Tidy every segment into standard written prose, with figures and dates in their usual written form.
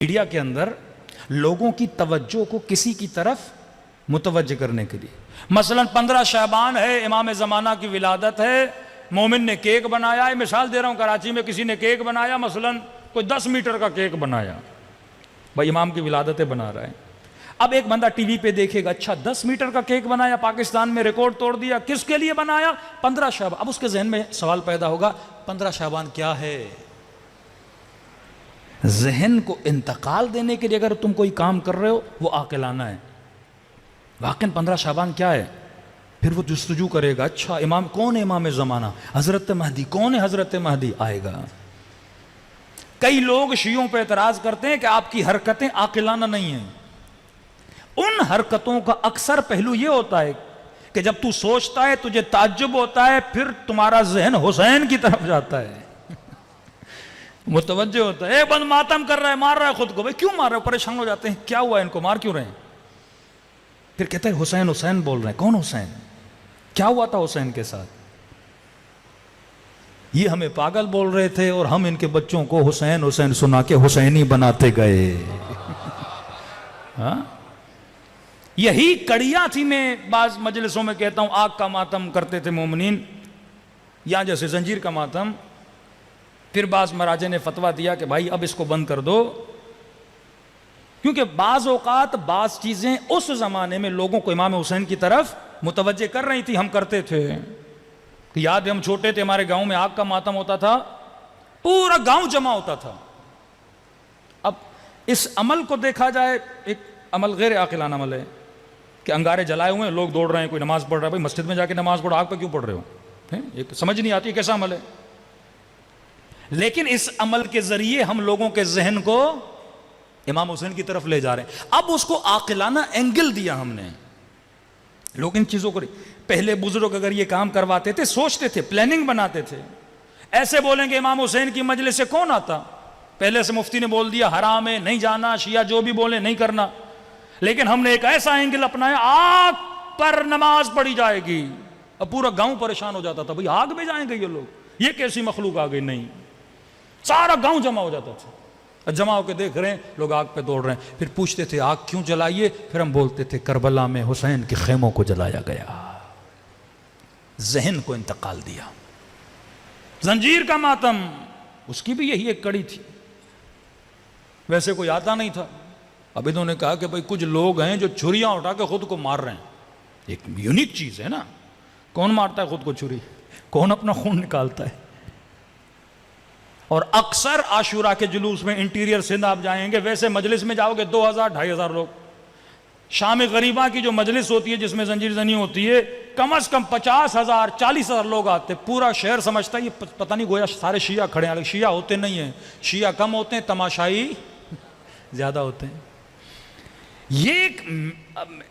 Media کے اندر لوگوں کی توجہ کو کسی کی طرف متوجہ کرنے کے لیے، مثلا 15 شعبان ہے، امام زمانہ کی ولادت ہے، مومن نے کیک بنایا ہے، مثال دے رہا ہوں، کراچی میں کسی نے کیک بنایا، مثلا کوئی 10 میٹر کا کیک بنایا، بھائی امام کی ولادتیں بنا رہا ہے۔ اب ایک بندہ ٹی وی پہ دیکھے گا، اچھا 10 میٹر کا کیک بنایا، پاکستان میں ریکارڈ توڑ دیا، کس کے لیے بنایا؟ 15 شعبان۔ اب اس کے ذہن میں سوال پیدا ہوگا، 15 شعبان کیا ہے؟ ذہن کو انتقال دینے کے لیے اگر تم کوئی کام کر رہے ہو وہ عاقلانہ ہے، واقعاً 15 شعبان کیا ہے؟ پھر وہ جستجو کرے گا، اچھا امام کون ہے؟ امام زمانہ حضرت مہدی کون ہے؟ حضرت مہدی آئے گا۔ کئی لوگ شیعوں پہ اعتراض کرتے ہیں کہ آپ کی حرکتیں عاقلانہ نہیں ہیں۔ ان حرکتوں کا اکثر پہلو یہ ہوتا ہے کہ جب تو سوچتا ہے تجھے تعجب ہوتا ہے، پھر تمہارا ذہن حسین کی طرف جاتا ہے، متوجہ ہوتا ہے۔ ایک بند ماتم کر رہا ہے، مار رہا ہے خود کو، بھئی کیوں مار رہے ہو؟ پریشان ہو جاتے ہیں، کیا ہوا ہے ان کو، مار کیوں رہے ہیں؟ پھر کہتے ہیں حسین حسین بول رہے ہیں، کون حسین؟ کیا ہوا تھا حسین کے ساتھ؟ یہ ہمیں پاگل بول رہے تھے اور ہم ان کے بچوں کو حسین حسین سنا کے حسینی بناتے گئے۔ ہاں، یہی کڑیاں تھی۔ میں بعض مجلسوں میں کہتا ہوں آگ کا ماتم کرتے تھے مومنین، یا جیسے زنجیر کا ماتم، پھر بعض مراجع نے فتویٰ دیا کہ بھائی اب اس کو بند کر دو، کیونکہ بعض اوقات بعض چیزیں اس زمانے میں لوگوں کو امام حسین کی طرف متوجہ کر رہی تھی۔ ہم کرتے تھے، یاد ہے ہم چھوٹے تھے، ہمارے گاؤں میں آگ کا ماتم ہوتا تھا، پورا گاؤں جمع ہوتا تھا۔ اب اس عمل کو دیکھا جائے، ایک عمل غیر عاقلانہ عمل ہے کہ انگارے جلائے ہوئے ہیں، لوگ دوڑ رہے ہیں، کوئی نماز پڑھ رہا ہے، بھائی مسجد میں جا کے نماز پڑھو، آگ پہ کیوں پڑھ رہے ہو؟ ایک سمجھ نہیں آتی کیسا عمل ہے، لیکن اس عمل کے ذریعے ہم لوگوں کے ذہن کو امام حسین کی طرف لے جا رہے ہیں۔ اب اس کو عاقلانہ اینگل دیا ہم نے، لوگ ان چیزوں کو، پہلے بزرگ اگر یہ کام کرواتے تھے، سوچتے تھے، پلاننگ بناتے تھے، ایسے بولیں گے امام حسین کی مجلس سے کون آتا؟ پہلے سے مفتی نے بول دیا حرام ہے، نہیں جانا، شیعہ جو بھی بولے نہیں کرنا، لیکن ہم نے ایک ایسا اینگل اپنایا، آگ پر نماز پڑھی جائے گی۔ اب پورا گاؤں پریشان ہو جاتا تھا، بھئی آگ میں جائیں گے یہ لوگ، یہ کیسی مخلوق آ گئی؟ نہیں، سارا گاؤں جمع ہو جاتا تھا، جمع ہو کے دیکھ رہے ہیں لوگ آگ پہ دوڑ رہے ہیں۔ پھر پوچھتے تھے آگ کیوں جلائیے؟ پھر ہم بولتے تھے کربلا میں حسین کے خیموں کو جلایا گیا۔ ذہن کو انتقال دیا۔ زنجیر کا ماتم، اس کی بھی یہی ایک کڑی تھی، ویسے کوئی آتا نہیں تھا۔ اب انہوں نے کہا کہ بھئی کچھ لوگ ہیں جو چھریاں اٹھا کے خود کو مار رہے ہیں، ایک یونیک چیز ہے نا، کون مارتا ہے خود کو چھری؟ کون اپنا خون نکالتا ہے؟ اور اکثر عاشورہ کے جلوس میں انٹیریئر سندھ آپ جائیں گے، ویسے مجلس میں جاؤ گے 2000 2500 لوگ۔ شام غریبہ کی جو مجلس ہوتی ہے جس میں زنجیر زنی ہوتی ہے، کم از کم 50,000 40,000 لوگ آتے، پورا شہر سمجھتا ہے یہ پتہ نہیں گویا سارے شیعہ کھڑے ہیں، شیعہ ہوتے نہیں ہیں، شیعہ کم ہوتے ہیں، تماشائی زیادہ ہوتے ہیں۔ یہ ایک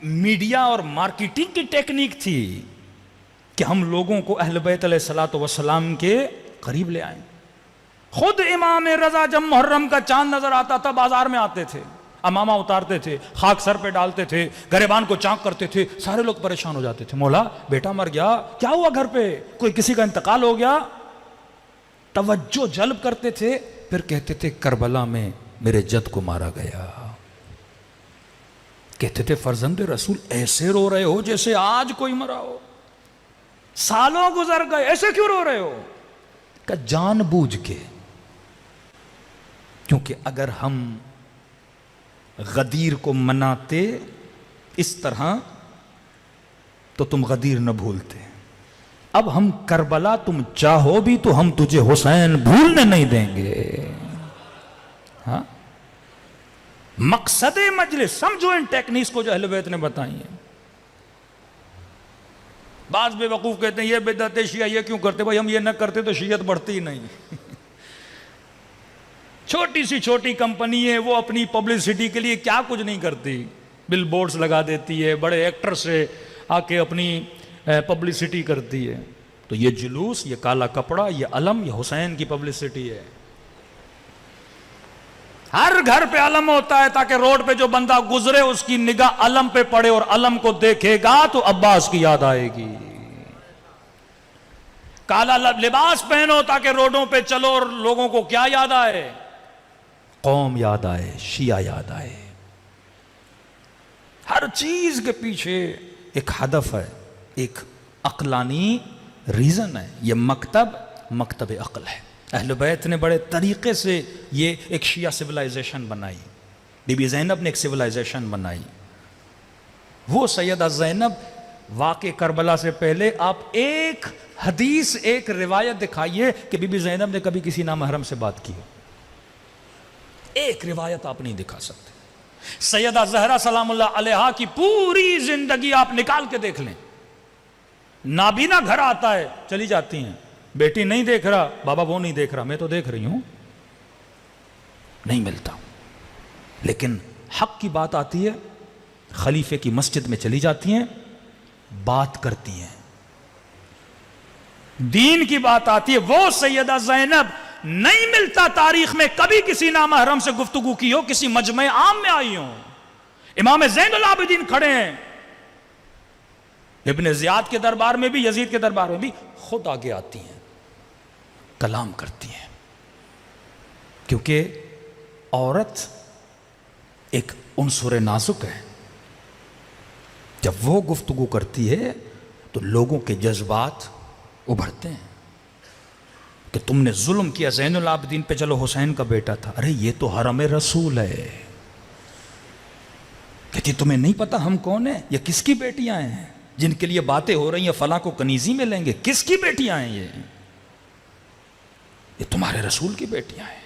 میڈیا اور مارکیٹنگ کی ٹیکنیک تھی کہ ہم لوگوں کو اہل بیت علیہ الصلوۃ والسلام کے قریب لے آئیں۔ خود امام رضا جب محرم کا چاند نظر آتا تھا بازار میں آتے تھے، امامہ اتارتے تھے، خاک سر پہ ڈالتے تھے، گریبان کو چاک کرتے تھے، سارے لوگ پریشان ہو جاتے تھے، مولا بیٹا مر گیا، کیا ہوا گھر پہ؟ کوئی کسی کا انتقال ہو گیا؟ توجہ جلب کرتے تھے، پھر کہتے تھے کربلا میں میرے جد کو مارا گیا۔ کہتے تھے فرزند رسول ایسے رو رہے ہو جیسے آج کوئی مرا ہو، سالوں گزر گئے، ایسے کیوں رو رہے ہو؟ کہ جان بوجھ کے، کیونکہ اگر ہم غدیر کو مناتے اس طرح تو تم غدیر نہ بھولتے۔ اب ہم کربلا تم چاہو بھی تو ہم تجھے حسین بھولنے نہیں دیں گے۔ ہاں، مقصد مجلس سمجھو ان ٹیکنیکس کو جو اہل بیت نے بتائی ہیں۔ بعض بے وقوف کہتے ہیں یہ بدعت شیعہ یہ کیوں کرتے؟ بھائی ہم یہ نہ کرتے تو شیعت بڑھتی ہی نہیں۔ چھوٹی سی چھوٹی کمپنی ہے، وہ اپنی پبلسٹی کے لیے کیا کچھ نہیں کرتی، بل بورڈز لگا دیتی ہے، بڑے ایکٹر سے آ کے اپنی پبلسٹی کرتی ہے۔ تو یہ جلوس، یہ کالا کپڑا، یہ علم، یہ حسین کی پبلسٹی ہے۔ ہر گھر پہ علم ہوتا ہے تاکہ روڈ پہ جو بندہ گزرے اس کی نگاہ علم پہ پڑے، اور علم کو دیکھے گا تو عباس کی یاد آئے گی۔ کالا لباس پہنو تاکہ روڈوں پہ چلو اور لوگوں کو کیا یاد آئے؟ قوم یاد آئے، شیعہ یاد آئے. ہر چیز کے پیچھے ایک ہدف ہے، ایک عقلانی ریزن ہے. یہ مکتب عقل ہے. اہل بیت نے بڑے طریقے سے یہ ایک شیعہ سویلائزیشن بنائی. بی بی زینب نے ایک سویلائزیشن بنائی. وہ سیدہ زینب واقع کربلا سے پہلے آپ ایک حدیث، ایک روایت دکھائیے کہ بی بی زینب نے کبھی کسی نامحرم سے بات کی. ایک روایت آپ نہیں دکھا سکتے. سیدہ زہرا سلام اللہ علیہا کی پوری زندگی آپ نکال کے دیکھ لیں. نابینا گھر آتا ہے چلی جاتی ہیں. بیٹی نہیں دیکھ رہا، بابا وہ نہیں دیکھ رہا، میں تو دیکھ رہی ہوں. نہیں ملتا. لیکن حق کی بات آتی ہے، خلیفے کی مسجد میں چلی جاتی ہیں، بات کرتی ہیں. دین کی بات آتی ہے. وہ سیدہ زینب نہیں ملتا تاریخ میں کبھی کسی نامحرم سے گفتگو کی ہو، کسی مجمع عام میں آئی ہو. امام زین العابدین کھڑے ہیں، ابن زیاد کے دربار میں بھی، یزید کے دربار میں بھی، خود آگے آتی ہیں، کلام کرتی ہیں. کیونکہ عورت ایک عنصر نازک ہے. جب وہ گفتگو کرتی ہے تو لوگوں کے جذبات ابھرتے ہیں کہ تم نے ظلم کیا زین العابدین پہ، چلو حسین کا بیٹا تھا، ارے یہ تو حرم رسول ہے. کہتی تمہیں نہیں پتا ہم کون ہیں؟ یہ کس کی بیٹیاں ہیں جن کے لیے باتیں ہو رہی ہیں فلاں کو کنیزی میں لیں گے؟ کس کی بیٹیاں ہیں یہ تمہارے رسول کی بیٹیاں ہیں.